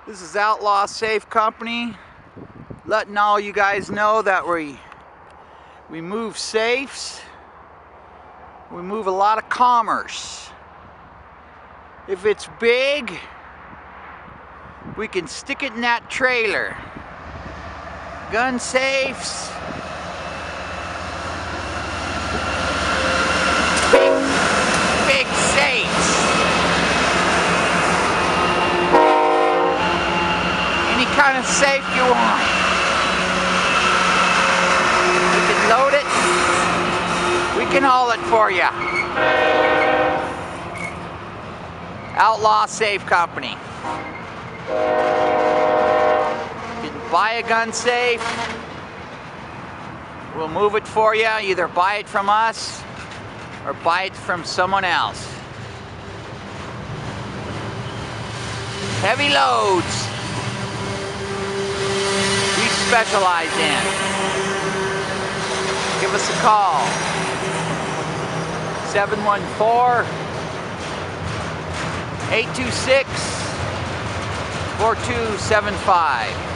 This is Outlaw Safe Company, letting all you guys know that we move safes. We move a lot of commerce. If it's big, we can stick it in that trailer. Gun safes, big safes. Any kind of safe you want. We can load it. We can haul it for you. Outlaw Safe Company. You can buy a gun safe. We'll move it for you. Either buy it from us or buy it from someone else. Heavy loads we specialize in. Give us a call. 714-826-4275.